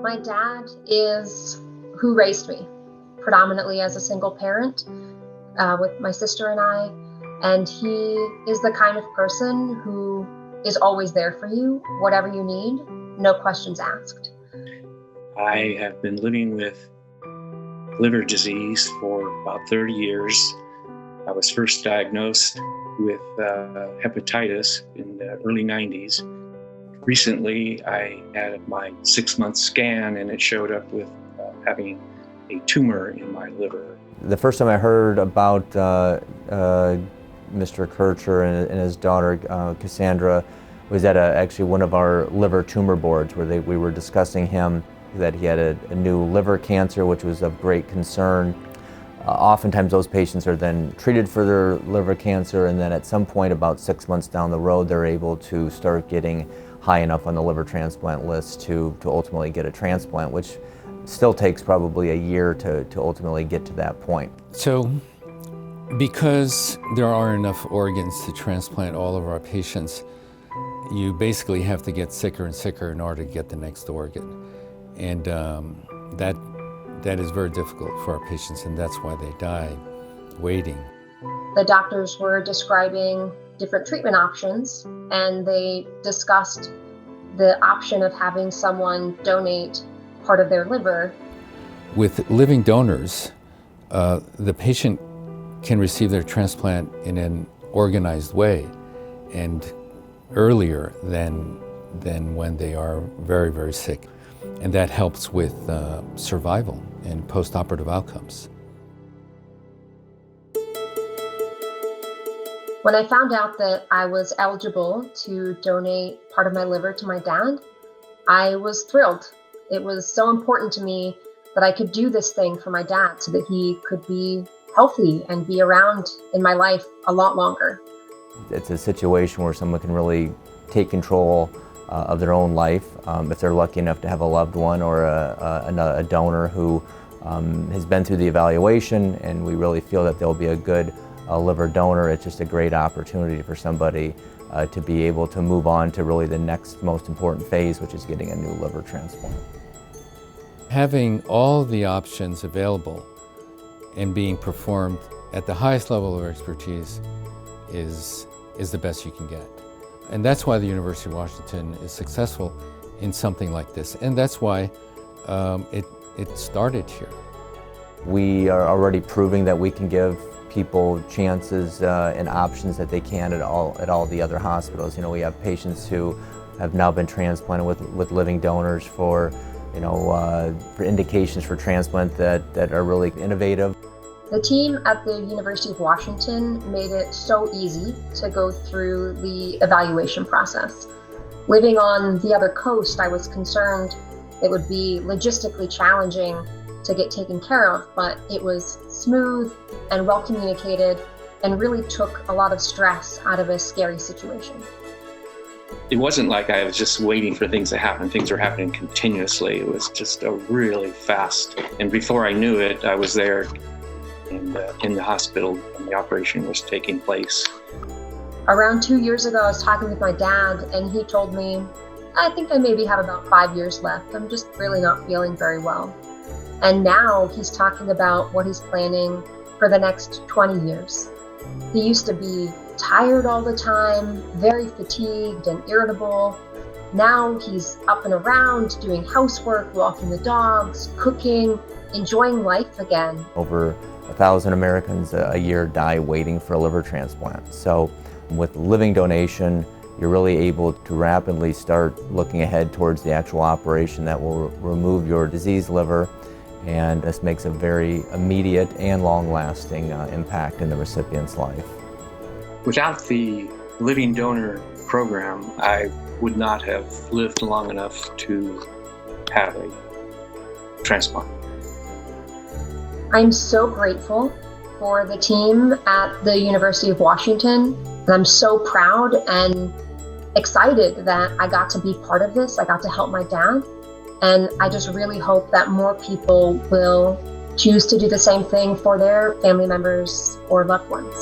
My dad is who raised me, predominantly as a single parent with my sister and I. And he is the kind of person who is always there for you, whatever you need, no questions asked. I have been living with liver disease for about 30 years. I was first diagnosed with hepatitis in the early 90s. Recently, I had my 6-month scan and it showed up with having a tumor in my liver. The first time I heard about Mr. Kircher and his daughter Cassandra was at actually one of our liver tumor boards where we were discussing him, that he had a new liver cancer, which was of great concern. Oftentimes those patients are then treated for their liver cancer, and then at some point about 6 months down the road they're able to start getting high enough on the liver transplant list to ultimately get a transplant, which still takes probably a year to ultimately get to that point. So because there are enough organs to transplant all of our patients, you basically have to get sicker and sicker in order to get the next organ. And that is very difficult for our patients, and that's why they die waiting. The doctors were describing different treatment options, and they discussed the option of having someone donate part of their liver. With living donors, the patient can receive their transplant in an organized way and earlier than when they are very, very sick. And that helps with survival and post-operative outcomes. When I found out that I was eligible to donate part of my liver to my dad, I was thrilled. It was so important to me that I could do this thing for my dad so that he could be healthy and be around in my life a lot longer. It's a situation where someone can really take control of their own life if they're lucky enough to have a loved one or a donor who has been through the evaluation, and we really feel that they'll be a good liver donor. It's just a great opportunity for somebody to be able to move on to really the next most important phase, which is getting a new liver transplant. Having all the options available and being performed at the highest level of expertise is the best you can get. And that's why the University of Washington is successful in something like this. And that's why it started here. We are already proving that we can give people chances and options that they can at all the other hospitals. You know, we have patients who have now been transplanted with living donors for indications for transplant that are really innovative. The team at the University of Washington made it so easy to go through the evaluation process. Living on the other coast, I was concerned it would be logistically challenging to get taken care of, but it was smooth and well communicated and really took a lot of stress out of a scary situation. It wasn't like I was just waiting for things to happen. Things were happening continuously. It was just a really fast, and before I knew it, I was there and in the hospital when the operation was taking place. Around 2 years ago, I was talking with my dad, and he told me, I think I maybe have about 5 years left. I'm just really not feeling very well. And now he's talking about what he's planning for the next 20 years. He used to be tired all the time, very fatigued and irritable. Now he's up and around, doing housework, walking the dogs, cooking, enjoying life again. Over 1,000 Americans a year die waiting for a liver transplant. So with living donation, you're really able to rapidly start looking ahead towards the actual operation that will remove your diseased liver, and this makes a very immediate and long-lasting impact in the recipient's life. Without the Living Donor program, I would not have lived long enough to have a transplant. I'm so grateful for the team at the University of Washington, and I'm so proud and excited that I got to be part of this. I got to help my dad, and I just really hope that more people will choose to do the same thing for their family members or loved ones.